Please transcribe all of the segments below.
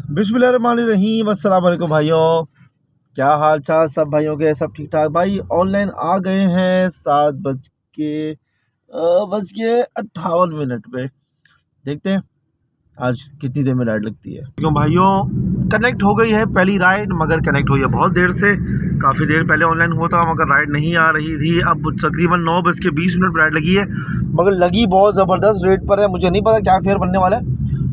बिस्मिल्लाहिर्रहमानिर्रहीम। अस्सलाम वालेकुम भाइयों, क्या हाल चाल सब भाइयों के? सब ठीक ठाक भाई। ऑनलाइन आ गए हैं 7:58 पे। देखते हैं आज कितनी देर में राइड लगती है। क्यों भाइयों, कनेक्ट हो गई है पहली राइड, मगर कनेक्ट हुई है बहुत देर से। काफ़ी देर पहले ऑनलाइन हुआ था मगर राइड नहीं आ रही थी। अब तकरीबन 9:20 पर राइड लगी है, मगर लगी बहुत ज़बरदस्त रेट पर है। मुझे नहीं पता क्या फेयर बनने वाला है।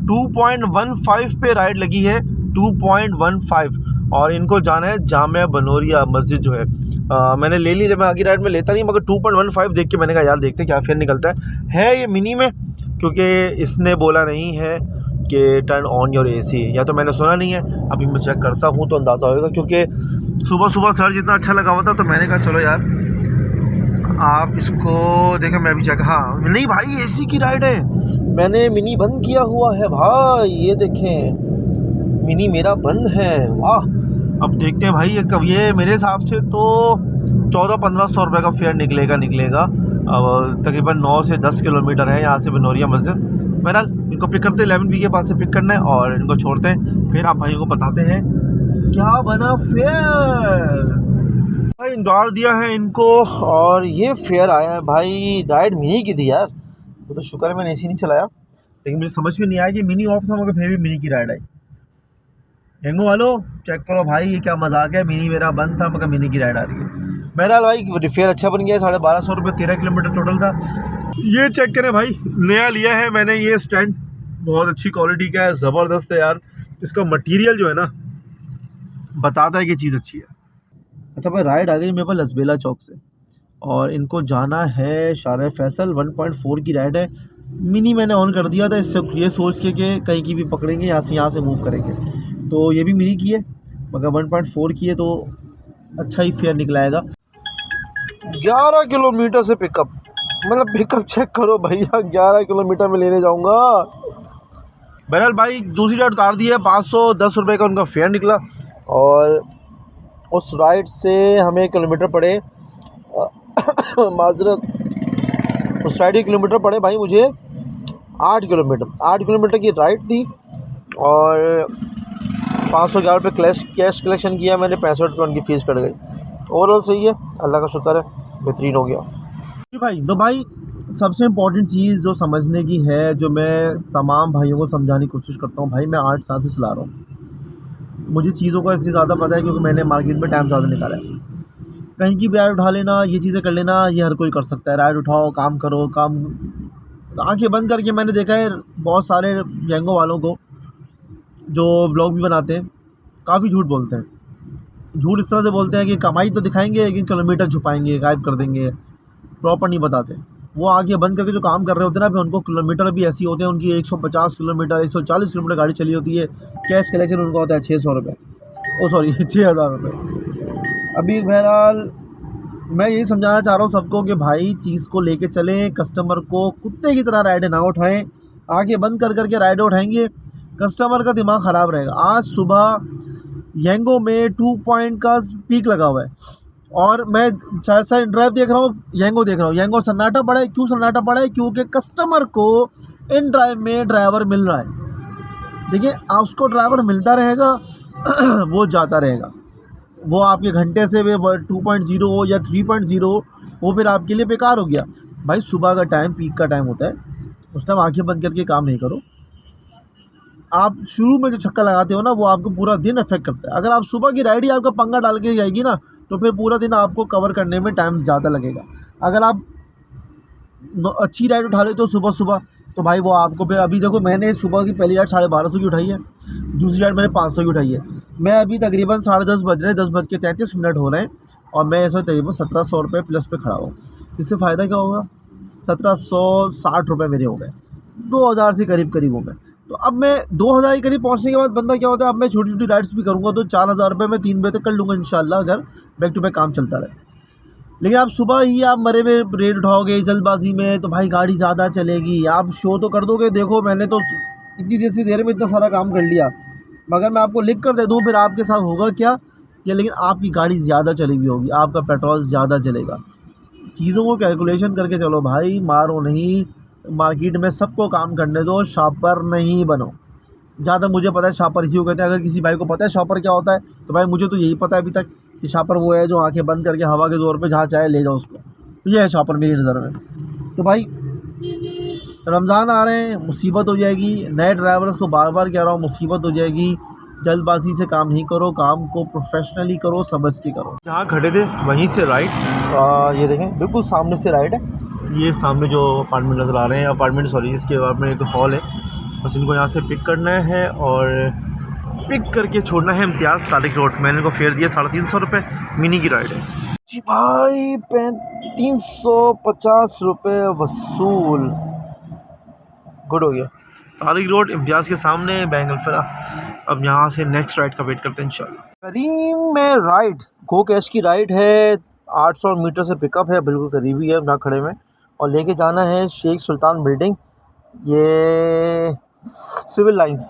2.15 पे राइड लगी है, 2.15। और इनको जाना है जामिया बनोरिया मस्जिद जो है। मैंने ले ली, मैं आगे राइड में लेता नहीं, मगर 2.15 देख के मैंने कहा यार देखते क्या फेयर निकलता है ये मिनी में, क्योंकि इसने बोला नहीं है कि टर्न ऑन योर एसी, या तो मैंने सुना नहीं है। अभी मैं चेक करता हूँ तो अंदाज़ा होगा, क्योंकि सुबह सुबह सर्च इतना अच्छा लगा हुआ था तो मैंने कहा चलो यार आप इसको देखें। मैं भी चेक, हाँ नहीं भाई एसी की राइड है, मैंने मिनी बंद किया हुआ है भाई। ये देखें मिनी मेरा बंद है, वाह। अब देखते हैं भाई ये मेरे हिसाब से तो 1400-1500 रुपये का फेयर निकलेगा। अब तकरीबन 9 से 10 किलोमीटर है यहाँ से बनोरिया मस्जिद। बहरहाल इनको पिक करते हैं, 11B के पास से पिक करना है और इनको छोड़ते हैं, फिर आप भाइयों को बताते हैं क्या बना फेयर। भाई डाल दिया है इनको और ये फेयर आया है भाई। राइड मिनी की थी यार, वो तो शुक्र है मैंने एसी नहीं चलाया, लेकिन मुझे समझ में नहीं आया कि मिनी ऑफ था मगर फिर भी मिनी की राइड आई। डेंगू वालो चेक करो भाई, ये क्या मजाक है, मिनी मेरा बंद था मगर मिनी की राइड आ रही है। बहरहाल भाई फेयर अच्छा बन गया, 1250 रुपये, 13 किलोमीटर टोटल था। ये चेक करें भाई, नया लिया है मैंने ये स्टैंड, बहुत अच्छी क्वालिटी का है, ज़बरदस्त है यार। इसका मटेरियल जो है ना बताता है कि चीज़ अच्छी है। अच्छा भाई राइड आ गई मेरे पास लसबेला चौक से और इनको जाना है शारे फैसल। 1.4 की राइड है। मिनी मैंने ऑन कर दिया था इससे ये सोच के कि कहीं की भी पकड़ेंगे, यहाँ से मूव करेंगे। तो ये भी मिनी की है मगर 1.4 की है, तो अच्छा ही फेयर निकलाएगा। 11 किलोमीटर से पिकअप, मतलब पिकअप चेक करो भैया, 11 किलोमीटर में लेने जाऊंगा। बहरहाल भाई दूसरी राइड उतार दी है, 510 रुपये का उनका फेयर निकला। और उस राइड से हमें किलोमीटर पड़े माजरत, उस राइड के किलोमीटर पड़े भाई मुझे 8 किलोमीटर की राइड थी। और 511 रुपये कैश कलेक्शन किया मैंने, 65 रुपये उनकी फ़ीस कट गई। ओवरऑल सही है, अल्लाह का शुक्र है, बेहतरीन हो गया भाई। तो भाई सबसे इम्पोर्टेंट चीज़ जो समझने की है, जो मैं तमाम भाइयों को समझाने की कोशिश करता हूँ, भाई मैं 8 साल से चला रहा हूँ, मुझे चीज़ों का इसलिए ज़्यादा पता है क्योंकि मैंने मार्केट में टाइम ज़्यादा निकाला है। कहीं की भी राइड उठा लेना, ये चीज़ें कर लेना, ये हर कोई कर सकता है। राइड उठाओ, काम करो, काम आंखें बंद करके। मैंने देखा है बहुत सारे गैंगो वालों को जो ब्लॉग भी बनाते हैं, काफ़ी झूठ बोलते हैं। झूठ इस तरह से बोलते हैं कि कमाई तो दिखाएंगे लेकिन किलोमीटर छुपाएंगे, गायब कर देंगे, प्रॉपर नहीं बताते। वो आगे बंद करके जो काम कर रहे होते हैं ना, फिर उनको किलोमीटर भी ऐसी होते हैं, उनकी 150 किलोमीटर 140 किलोमीटर गाड़ी चली होती है, कैश कलेक्शन उनका होता है 600 रुपये, 6000 रुपये। अभी बहरहाल मैं यही समझाना चाह रहा हूँ सबको कि भाई चीज़ को लेके चलें, कस्टमर को कुत्ते की तरह राइडें ना उठाएं। आगे बंद कर करके राइडें उठाएंगे, कस्टमर का दिमाग ख़राब रहेगा। आज सुबह येंगो में 2 पॉइंट का पीक लगा हुआ है और मैं सा ड्राइव देख रहा हूँ, येंगो देख रहा हूँ, येंगो सन्नाटा पड़ा है। क्यों सन्नाटा पड़ा है? क्योंकि कस्टमर को इन ड्राइव में ड्राइवर मिल रहा है। देखिए उसको ड्राइवर मिलता रहेगा वो जाता रहेगा, वो आपके घंटे से 2.0 हो या 3.0 हो, वो फिर आपके लिए बेकार हो गया। भाई सुबह का टाइम पीक का टाइम होता है, उस टाइम आंखें बंद करके काम नहीं करो। आप शुरू में जो छक्का लगाते हो ना, वो आपको पूरा दिन अफेक्ट करता है। अगर आप सुबह की राइड ही आपका पंगा डाल के जाएगी ना, तो फिर पूरा दिन आपको कवर करने में टाइम ज़्यादा लगेगा। अगर आप अच्छी राइड उठा लेते हो सुबह सुबह, तो भाई वो आपको फिर, अभी देखो मैंने सुबह की पहली राइड 1250 की उठाई है, दूसरी राइड मैंने 500 की उठाई है। मैं अभी तकरीबन 10:30 बज रहे हैं, 10:33 हो रहे हैं और मैं इस वक्त तकरीबन 1700 रुपये प्लस पे खड़ा हूँ। इससे फ़ायदा क्या होगा? 1760 रुपये मेरे हो गए, 2000 से करीब हो गए। तो अब मैं 2000 के करीब पहुंचने के बाद बंदा क्या होता है, अब मैं छोटी छोटी राइड्स भी करूंगा तो 4000 रुपये में 3 बजे तक कर लूँगा इंशाल्लाह, अगर बैक टू बैक काम चलता रहे। लेकिन आप सुबह ही आप मरे में रेट उठाओगे जल्दबाजी में, तो भाई गाड़ी ज़्यादा चलेगी। आप शो तो कर दोगे, देखो मैंने तो इतनी देर में इतना सारा काम कर लिया, मगर मैं आपको लिख कर दे दूँ फिर आपके साथ होगा क्या? लेकिन आपकी गाड़ी ज़्यादा चली हुई होगी, आपका पेट्रोल ज़्यादा चलेगा। चीज़ों को कैलकुलेशन करके चलो भाई, मारो नहीं। मार्केट में सबको काम करने दो, शॉपर नहीं बनो। जहाँ तक मुझे पता है शॉपर इसी को कहते हैं। अगर किसी भाई को पता है शॉपर क्या होता है तो भाई मुझे तो यही पता है अभी तक कि शॉपर वो है जो आंखें बंद करके हवा के ज़ोर पे जहाँ चाहे ले जाओ उसको, तो ये है शॉपर मेरी नज़र में। तो भाई रमज़ान आ रहे हैं, मुसीबत हो जाएगी। नए ड्राइवर्स को बार बार कह रहा हूँ, मुसीबत हो जाएगी। जल्दबाजी से काम नहीं करो, काम को प्रोफेशनली करो, समझ के करो। जहाँ खड़े थे वहीं से राइट, ये देखें बिल्कुल सामने से राइट है। ये सामने जो अपार्टमेंट नज़र आ रहे हैं, अपार्टमेंट सॉरी, इसके अपार्टमेंट एक हॉल है। बस इनको यहाँ से पिक करना है और पिक करके छोड़ना है इम्तियाज़ तारिक रोड। मैंने इनको फेयर दिया 350 रुपये, मिनी की राइड है जी भाई। 350 रुपये वसूल, गुड हो गया। तारिक रोड इम्तियाज़ के सामने बैंगल फरा। अब यहाँ से नेक्स्ट राइड का वेट करते हैं इंशाल्लाह। करीम में राइड, गो कैश की राइड है। 800 मीटर से पिकअप है, बिल्कुल करीबी है यहाँ खड़े में। और लेके जाना है शेख सुल्तान बिल्डिंग, ये सिविल लाइंस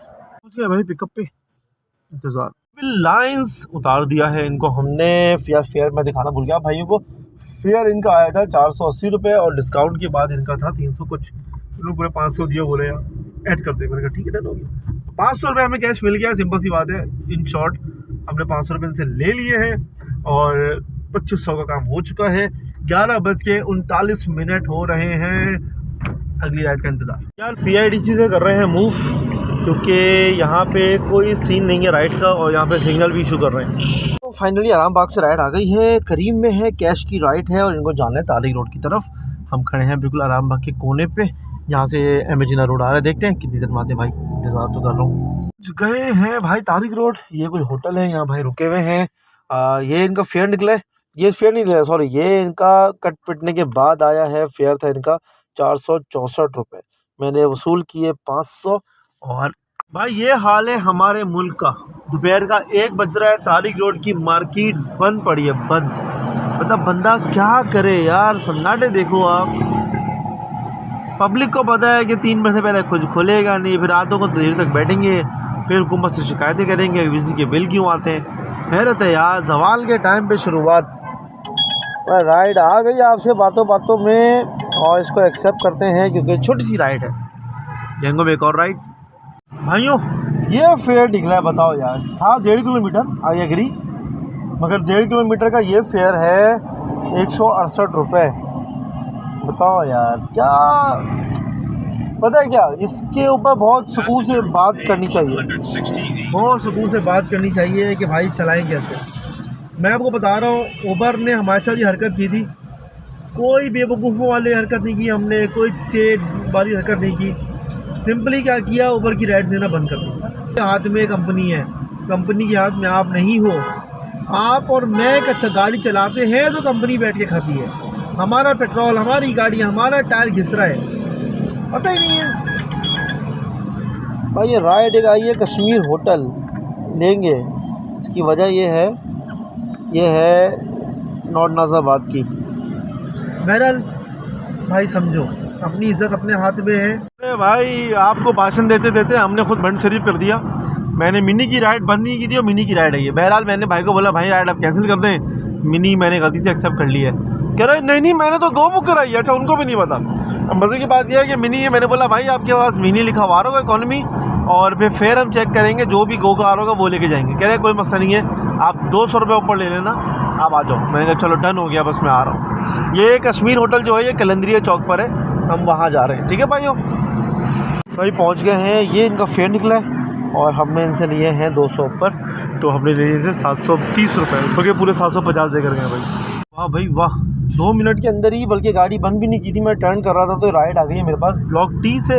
भाई। पिकअप पे इंतज़ार, सिविल लाइंस उतार दिया है इनको हमने। फेयर मैं दिखाना भूल गया भाइयों को। फेयर इनका आया था 480 रुपये और डिस्काउंट के बाद इनका था 300 कुछ। इन्होंने पूरे 500 दिया, बोले यार ऐड करते। मैंने कहा ठीक है, डन हो गया। 500 रुपये हमें कैश मिल गया, सिंपल सी बात है। इन शॉर्ट हमने 500 रुपये इनसे ले लिए हैं और 2500 का काम हो चुका है। 11:39 हो रहे हैं। अगली राइड का इंतज़ार। यार PIDC से कर रहे हैं मूव, क्योंकि यहाँ पे कोई सीन नहीं है राइड का और यहाँ पे सिग्नल भी इशू कर रहे हैं। तो फाइनली आराम बाग से राइड आ गई है। करीम में है, कैश की राइड है और इनको जाना है तारिक रोड की तरफ। हम खड़े हैं बिल्कुल आराम बाग के कोने पे, यहाँ से एमेजिना रोड आ रहा है। देखते हैं कितनी देर में आते हैं भाई, इंतज़ार तो कर रहा हूँ। गए हैं भाई तारिक रोड। ये कोई होटल है, यहाँ भाई रुके हुए हैं। ये इनका फेयर निकला है, ये फेयर नहीं निकला सॉरी, ये इनका कट पिटने के बाद आया है। फेयर था इनका 464 रुपये, मैंने वसूल किए 500। और भाई ये हाल है हमारे मुल्क का। दोपहर का 1 बज रहा है, तारिक रोड की मार्केट बंद पड़ी है, बंद। मतलब बंदा क्या करे यार, सन्नाटे देखो आप। पब्लिक को पता है कि 3 बजे से पहले कुछ खुलेगा नहीं, फिर रातों को देर तक बैठेंगे, फिर हुकूमत से शिकायतें करेंगे बिजली के बिल क्यों आते हैं। हैरत है यार, जवाल के टाइम पे शुरुआत। राइड आ गई आपसे बातों बातों में और इसको एक्सेप्ट करते हैं क्योंकि छोटी सी राइड है। जंगों में एक और राइड। भाइयों ये फेयर निकला है, बताओ यार। था 1.5 किलोमीटर, आई एग्री, मगर 1.5 किलोमीटर का ये फेयर है 168 रुपये। बताओ यार, क्या पता है क्या, इसके ऊपर बहुत सुकून से बात करनी चाहिए, बहुत सुकून से बात करनी चाहिए कि भाई चलाएं कैसे। मैं आपको बता रहा हूँ, उबर ने हमारे साथ ये हरकत की थी। कोई बेवकूफ़ों वाली हरकत नहीं की हमने, कोई चेट वाली हरकत नहीं की। सिंपली क्या किया, उबर की राइड देना बंद कर दिया। हाथ में कंपनी है, कंपनी के हाथ में आप नहीं हो। आप और मैं एक अच्छा गाड़ी चलाते हैं तो कंपनी बैठ के खाती है। हमारा पेट्रोल, हमारी गाड़ी, हमारा टायर घिस रहा है, पता ही नहीं है भाई। ये राइड एक आई है कश्मीर होटल लेंगे, इसकी वजह ये है नॉर्थ नाज़ाबाद की। बहरहाल भाई समझो, अपनी इज़्ज़त अपने हाथ में है। अरे भाई आपको भाषण देते देते हमने खुद भंड शरीफ कर दिया। मैंने मिनी की राइड बंद नहीं की थी और मिनी की राइड है ये। बहरहाल मैंने भाई को बोला भाई राइड आप कैंसिल कर दें, मिनी मैंने गलती से एक्सेप्ट कर ली है। कह रहे नहीं मैंने तो गो बुक कराई है। अच्छा, उनको भी नहीं पता। अब मज़े की बात यह है कि मिनी है। मैंने बोला भाई आपके पास मिनी लिखा हुआ होगा इकॉनमी, और फिर फेयर हम चेक करेंगे, जो भी गो का आ रहा होगा वो लेके जाएंगे। कह रहे कोई मसला नहीं है, आप 200 रुपये ऊपर ले लेना, आप आ जाओ। मैंने कहा चलो डन हो गया, बस मैं आ रहा हूँ। ये कश्मीर होटल जो है ये कलंदरिया चौक पर है, हम वहाँ जा रहे हैं। ठीक है भाइयों, भाई पहुँच गए हैं। ये इनका फेयर निकला है और हमने इनसे लिए हैं 200 ऊपर, तो हमने लिए इनसे 730 रुपये, क्योंकि पूरे 750 देकर गए भाई। वाह भाई वाह, 2 मिनट के अंदर ही, बल्कि गाड़ी बंद भी नहीं की थी, मैं टर्न कर रहा था तो राइड आ गई है मेरे पास। ब्लॉक टी से,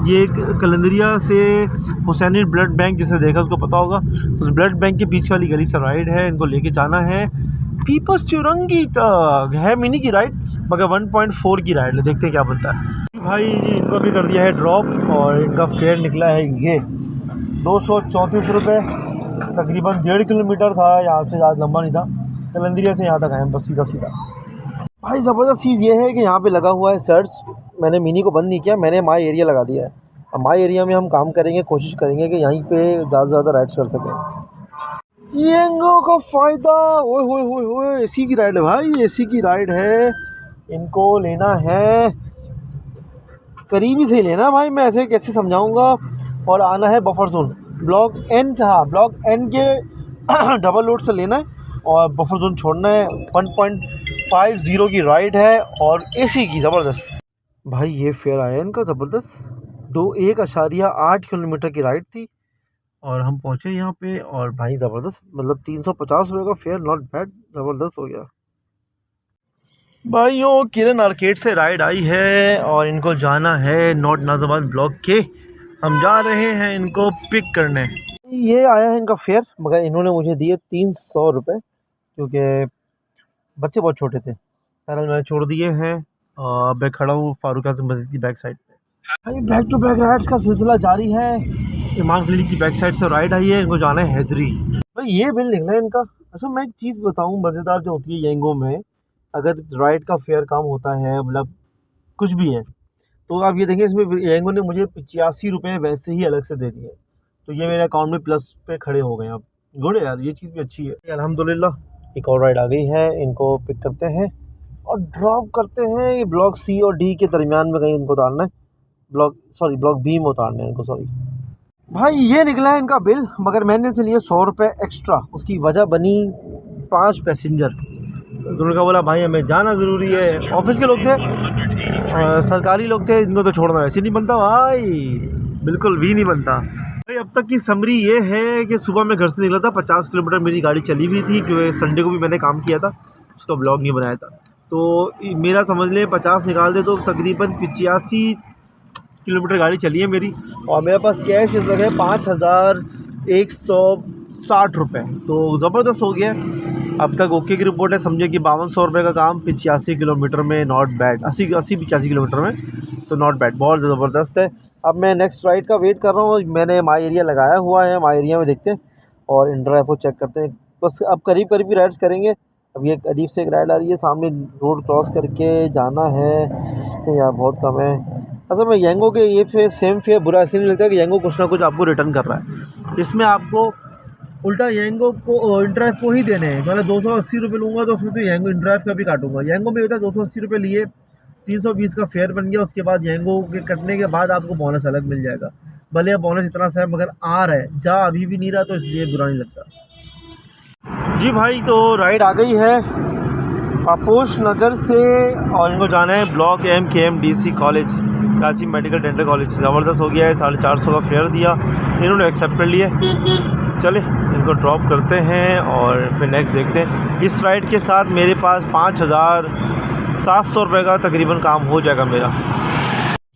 ये कलंदरिया से हुसैनी ब्लड बैंक, जिसे देखा उसको पता होगा, उस ब्लड बैंक के पीछे वाली गली से राइड है। इनको लेके जाना है पीपल्स चुरंगी तक। है मिनी की राइड, मगर 1.4 की राइड है, देखते हैं क्या बनता है भाई। इनको भी कर दिया है ड्रॉप और इनका फेयर निकला है ये 234 रुपये। तकरीबन 1.5 किलोमीटर था, यहाँ से ज़्यादा लंबा नहीं था। कलंदरिया से यहाँ तक आए बस सीधा सीधा। भाई ज़बरदस्त चीज़ ये है कि यहाँ पे लगा हुआ है सर्च। मैंने मिनी को बंद नहीं किया, मैंने माई एरिया लगा दिया है। अब माई एरिया में हम काम करेंगे, कोशिश करेंगे कि यहीं पे ज़्यादा से ज़्यादा राइड्स कर सकें। येंगो का फ़ायदा, ओए होए होए होए, एसी की राइड है भाई, एसी की राइड है। इनको लेना है करीबी से ही लेना भाई, मैं ऐसे कैसे समझाऊँगा। और आना है बफर जोन ब्लॉक एन से। हाँ, ब्लॉक एन के डबल रोड से लेना है और बफर जोन छोड़ना है। 1.50 की राइड है और एसी की ज़बरदस्त। भाई ये फेयर आया इनका ज़बरदस्त। 1.8 किलोमीटर की राइड थी और हम पहुँचे यहाँ पे और भाई ज़बरदस्त, मतलब 350 रुपये का फेयर, नॉट बैड, ज़बरदस्त हो गया। भाइयों किरण आर्केड से राइड आई है और इनको जाना है नॉर्थ नाज़िमाबाद ब्लॉक के। हम जा रहे हैं इनको पिक करने। ये आया है इनका फेयर, मगर इन्होंने मुझे दिए 300 रुपये क्योंकि बच्चे बहुत छोटे थे। पैरल मैंने छोड़ दिए हैं। मैं खड़ा हूँ फारूक आज़म मस्जिद की बैक साइड पे। भाई बैक टू बैक राइड्स का सिलसिला जारी है। इमाम खलील की बैक साइड से राइड आई है, इनको जाना है हैदरी। भाई ये बिल निकला है इनका। अच्छा मैं एक चीज़ बताऊँ मज़ेदार जो होती है येंगो में, अगर राइड का फेयर कम होता है, मतलब कुछ भी है, तो आप ये देखें इसमें येंगो ने मुझे 85 रुपये वैसे ही अलग से दे दिए, तो ये मेरे अकाउंट में प्लस पे खड़े हो गए। अब गुड है यार, ये चीज़ भी अच्छी है। अल्हम्दुलिल्लाह एक और राइड आ गई है, इनको पिक करते हैं और ड्रॉप करते हैं। ये ब्लॉक सी और डी के दरमियान में कहीं इनको उतारना है, ब्लॉक बी में उतारना है इनको, सॉरी। भाई ये निकला है इनका बिल, मगर मैंने से लिए 100 रुपये एक्स्ट्रा। उसकी वजह बनी 5 पैसेंजर। उन्होंने कहा बोला भाई हमें जाना ज़रूरी है। ऑफिस के लोग थे, सरकारी लोग थे, इनको तो छोड़ना वैसे नहीं बनता भाई, बिल्कुल भी नहीं बनता भाई। अब तक की समरी ये है कि सुबह मैं घर से निकला था, 50 किलोमीटर मेरी गाड़ी चली हुई थी क्योंकि संडे को भी मैंने काम किया था, उसका ब्लॉग नहीं बनाया था। तो मेरा समझ लें 50 निकाल दे तो तकरीबन 85 किलोमीटर गाड़ी चली है मेरी, और मेरे पास कैश इस वक्त है 5160 रुपये। तो ज़बरदस्त हो गया। अब तक ओके की रिपोर्ट है, समझे कि 5200 रुपये का काम 85 किलोमीटर में, नॉट बैड। 80-85 किलोमीटर में तो नॉट बैड, बहुत ज़बरदस्त है। अब मैं नेक्स्ट राइड का वेट कर रहा हूँ। मैंने माई एरिया लगाया हुआ है, माई एरिया में देखते हैं और इंड्राइव को चेक करते हैं। बस अब करीब करीब की राइड्स करेंगे। अब ये करीब से एक राइड आ रही है, सामने रोड क्रॉस करके जाना है यार, बहुत कम है। असल में येंगो के ये फेयर सेम फेयर बुरा ऐसे नहीं लगता कि येंगो कुछ ना कुछ आपको रिटर्न कर रहा है। इसमें आपको उल्टा येंगो को इंड्राइव को ही देने हैं। मतलब 280 रुपये लूँगा तो उसमें से येंगो इंड्राइव का भी काटूंगा। येंगो में होता है 280 रुपये लिए, 320 का फेयर बन गया। उसके बाद येंगो के कटने के बाद आपको बोनस अलग मिल जाएगा। भले बोनस इतना सा है मगर आ रहा है, जा अभी भी नहीं रहा, तो इसलिए बुरा नहीं लगता। जी भाई तो राइड आ गई है पापोश नगर से और इनको जाना है block MKMDC college, Karachi medical dental college. ज़बरदस्त हो गया है, 450 का फेयर दिया, इन्होंने एक्सेप्ट कर लिया। चले इनको ड्रॉप करते हैं और फिर नेक्स्ट देखते हैं। इस राइड के साथ मेरे पास 5700 रुपये का तकरीबन काम हो जाएगा मेरा।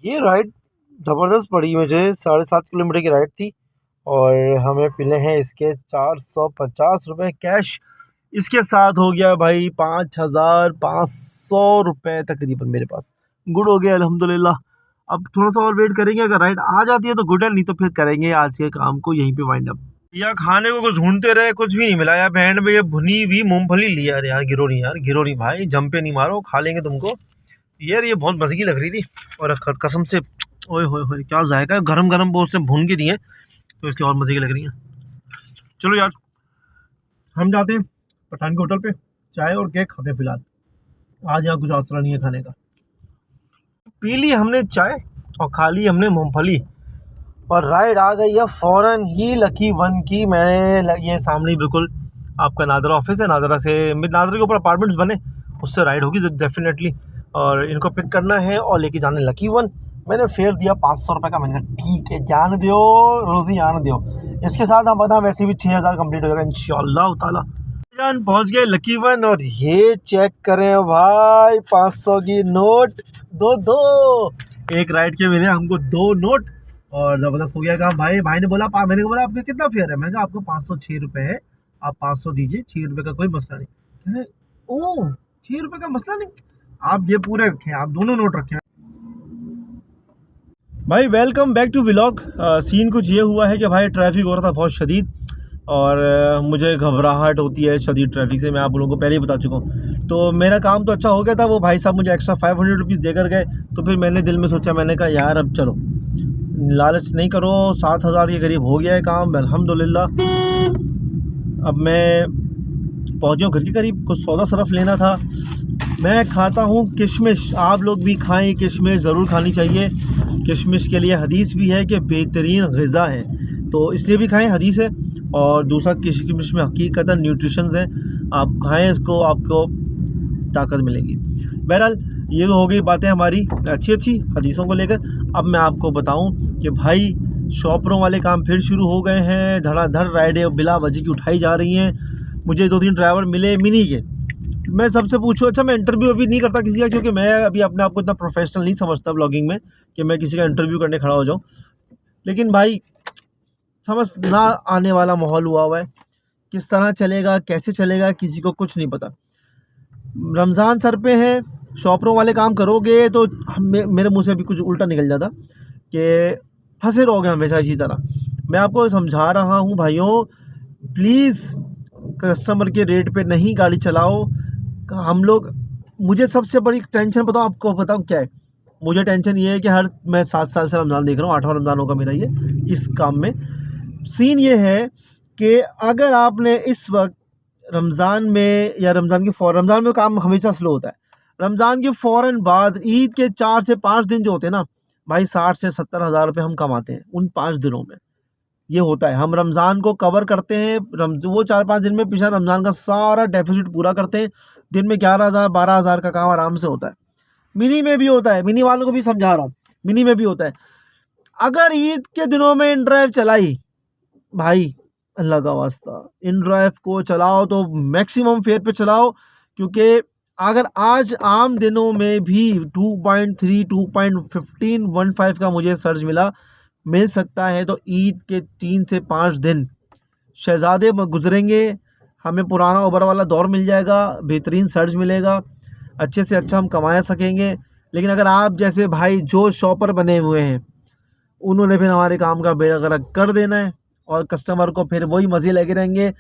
ये राइड ज़बरदस्त पड़ी मुझे, 7.5 किलोमीटर की राइड थी और हमें मिले हैं इसके 450 रुपये कैश। इसके साथ हो गया भाई 5500 रुपये तकरीबन मेरे पास। गुड हो गया अल्हम्दुलिल्लाह। अब थोड़ा सा और वेट करेंगे, अगर राइड आ जाती है तो गुड है, नहीं तो फिर करेंगे आज के काम को यहीं पे वाइंड अप। या खाने को कुछ ढूंढते रहे, कुछ भी नहीं मिला यार। बैंड में ये भुनी हुई मूंगफली लिया। अरे यार गिरो नहीं भाई, जम पे नहीं मारो, खा लेंगे तुमको यार। ये बहुत मज़े की लग रही थी और कसम से ओए होए क्या जायका है। गरम गरम वो उसने भून के दिए तो इसकी और मज़े की लग रही है। चलो यार हम जाते हैं पठान के होटल पे, चाय और केक खाते हैं। फिलहाल आज यहाँ कुछ आसरा नहीं है खाने का। पी ली हमने चाय और खा ली हमने मूंगफली और राइड आ गई है फ़ौरन ही लकी वन की। मैंने ये सामने बिल्कुल आपका नादरा ऑफिस है, नादरा के ऊपर अपार्टमेंट्स बने, उससे राइड होगी डेफिनेटली। और इनको पिक करना है और लेके जाना है लकी वन। मैंने फेयर दिया 500 रुपये का। मैंने कहा ठीक है जान दो, रोज़ी आने दो। इसके साथ हम बना वैसे भी 6000 कंप्लीट हो जाएगा इंशाअल्लाह ताला। जान पहुँच गए लकी वन और ये चेक करें भाई 500 की नोट, दो एक राइड के मिले हमको 2 नोट और ज़बरदस्त हो गया काम। भाई ने बोला, मैंने बोला आपका कितना फेयर है? मैंने कहा आपको 506 रुपये है, आप 500 दीजिए, 6 रुपये का कोई मसला नहीं। ओह 6 रुपये का मसला नहीं, आप ये पूरे रखें, आप दोनों नोट रखें। भाई welcome back to vlog. Scene कुछ ये हुआ है कि भाई ट्रैफिक हो रहा था बहुत शदीद और मुझे घबराहट होती है शदीद ट्रैफिक से, मैं आप लोगों को पहले ही बता चुका हूँ। तो मेरा काम तो अच्छा हो गया था, वो भाई साहब मुझे एक्स्ट्रा 500 रुपीज़ देकर गए। तो फिर मैंने दिल में सोचा, मैंने कहा यार अब चलो लालच नहीं करो, 7000 के करीब हो गया है काम अल्हम्दुलिल्लाह। अब मैं पहुँच गया घर के करीब, कुछ सौदा सरफ लेना था। मैं खाता हूँ किशमिश, आप लोग भी खाएं, किशमिश ज़रूर खानी चाहिए। किशमिश के लिए हदीस भी है कि बेहतरीन ग़िज़ा है, तो इसलिए भी खाएं, हदीस है। और दूसरा किशमिश में हकीकतन न्यूट्रिशंस हैं, आप खाएं इसको, आपको ताकत मिलेगी। बहरहाल ये तो हो गई बातें हमारी अच्छी हदीसों को लेकर। अब मैं आपको बताऊं कि भाई शॉपरों वाले काम फिर शुरू हो गए हैं, धड़ाधड़ राइडें बिला वजह की उठाई जा रही हैं। मुझे 2-3 ड्राइवर मिले मिनी के, मैं सबसे पूछूं, अच्छा मैं इंटरव्यू अभी नहीं करता किसी का, क्योंकि मैं अभी अपने आप को इतना प्रोफेशनल नहीं समझता ब्लॉगिंग में कि मैं किसी का इंटरव्यू करने खड़ा हो जाऊं। लेकिन भाई समझ ना आने वाला माहौल हुआ है, किस तरह चलेगा कैसे चलेगा किसी को कुछ नहीं पता। रमज़ान सर पे है, शॉपरों वाले काम करोगे तो मेरे मुंह से भी कुछ उल्टा निकल जाता कि फंसे रहोगे हमेशा इसी तरह। मैं आपको समझा रहा हूँ भाइयों, प्लीज़ कस्टमर के रेट पे नहीं गाड़ी चलाओ। हम लोग, मुझे सबसे बड़ी टेंशन बताओ, आपको बताऊँ क्या है? मुझे टेंशन ये है कि मैं 7 साल से रमज़ान देख रहा हूँ, 8वां रमज़ान होगा मेरा ये इस काम में। सीन ये है कि अगर आपने इस वक्त रमज़ान में या रमज़ान में काम हमेशा स्लो होता है, रमज़ान के फ़ौरन बाद ईद के 4 से 5 दिन जो होते हैं ना भाई, 60 से 70 हज़ार रुपये हम कमाते हैं उन 5 दिनों में। ये होता है, हम रमज़ान को कवर करते हैं, वो 4-5 दिन में पिछला रमज़ान का सारा डेफिसिट पूरा करते हैं। दिन में 11,000 12,000 का काम आराम से होता है। मिनी में भी होता है, मिनी वालों को भी समझा रहा हूँ, मिनी में भी होता है। अगर ईद के दिनों में इन ड्राइव चलाई भाई, अल्लाह का वास्ता इन ड्राइव को चलाओ तो मैक्सिमम फेयर पे चलाओ, क्योंकि अगर आज आम दिनों में भी 2.3 2.15 का मुझे सर्च मिल सकता है, तो ईद के 3 से 5 दिन शहजादे गुजरेंगे, हमें पुराना ओबर वाला दौर मिल जाएगा, बेहतरीन सर्च मिलेगा, अच्छे से अच्छा हम कमा सकेंगे। लेकिन अगर आप जैसे भाई जो शॉपर बने हुए हैं, उन्होंने फिर हमारे काम का बेड़ा गर्क कर देना है और कस्टमर को फिर वही मज़े लगे रहेंगे।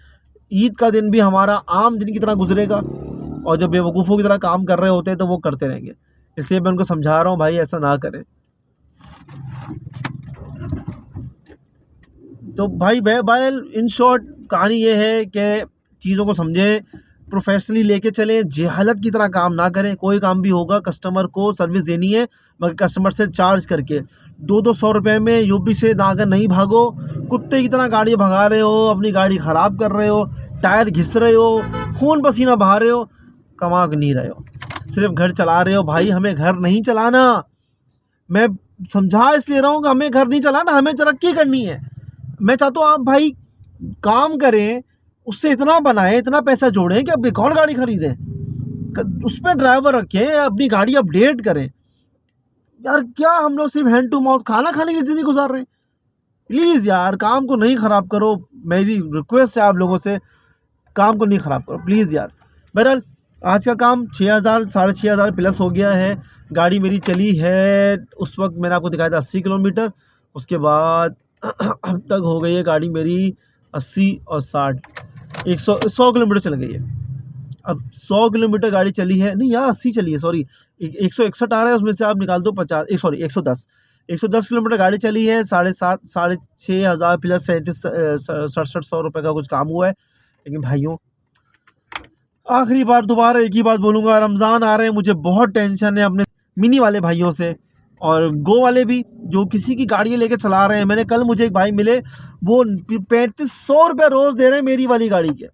ईद का दिन भी हमारा आम दिन की तरह गुजरेगा और जब बेवकूफ़ों की तरह काम कर रहे होते हैं तो वो करते रहेंगे। इसलिए मैं उनको समझा रहा हूँ भाई, ऐसा ना करें। तो भाई इन शॉर्ट कहानी ये है कि चीज़ों को समझें, प्रोफेशनली लेके चलें, जहालत की तरह काम ना करें। कोई काम भी होगा कस्टमर को सर्विस देनी है, मगर कस्टमर से चार्ज करके 200-200 रुपये में यूपी से नागर नहीं भागो। कुत्ते की तरह गाड़ी भगा रहे हो, अपनी गाड़ी ख़राब कर रहे हो, टायर घिस रहे हो, खून पसीना बहा रहे हो, कमा नहीं रहे हो, सिर्फ घर चला रहे हो। भाई हमें घर नहीं चलाना, मैं समझा इसलिए रहा हूँ कि हमें घर नहीं चलाना, हमें तरक्की करनी है। मैं चाहता हूँ आप भाई काम करें, उससे इतना बनाएं, इतना पैसा जोड़ें कि अब एक और गाड़ी खरीदें, उस पर ड्राइवर रखें, अपनी गाड़ी अपडेट करें। यार क्या हम लोग सिर्फ हैंड टू माउथ खाना खाने की ज़िंदगी गुजार रहे हैं? प्लीज़ यार काम को नहीं ख़राब करो, मेरी रिक्वेस्ट है आप लोगों से, काम को नहीं ख़राब करो प्लीज़ यार। बहरहाल आज का काम 6,000 6,500 प्लस हो गया है। गाड़ी मेरी चली है उस वक्त मैंने आपको दिखाया था 80 किलोमीटर, उसके बाद अब तक हो गई है गाड़ी मेरी 80 और 60 100 किलोमीटर चल गई है। अब 100 किलोमीटर गाड़ी चली है, नहीं यार 80 चली है, सॉरी 161 आ रहा है, उसमें से आप निकाल दो 110 किलोमीटर गाड़ी चली है। 6,500 प्लस 6700 रुपये का कुछ काम हुआ है। लेकिन भाइयों आखिरी बार दोबारा एक ही बात बोलूँगा, रमज़ान आ रहे हैं, मुझे बहुत टेंशन है अपने मिनी वाले भाइयों से और गो वाले भी जो किसी की गाड़ी लेके चला रहे हैं। मैंने कल मुझे एक भाई मिले, वो 3500 रुपये रोज़ दे रहे हैं मेरी वाली गाड़ी के।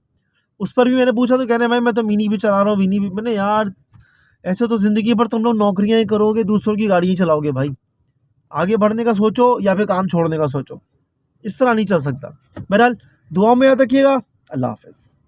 उस पर भी मैंने पूछा तो कह रहे हैं भाई मैं तो मिनी भी चला रहा हूँ, मिनी भी। मैंने यार ऐसे तो ज़िंदगी भर तुम लोग नौकरियाँ ही करोगे, दूसरों की गाड़ी ही चलाओगे भाई। आगे बढ़ने का सोचो या फिर काम छोड़ने का सोचो, इस तरह नहीं चल सकता। बहरहाल दुआ में याद रखिएगा। अल्लाह हाफ़िज़।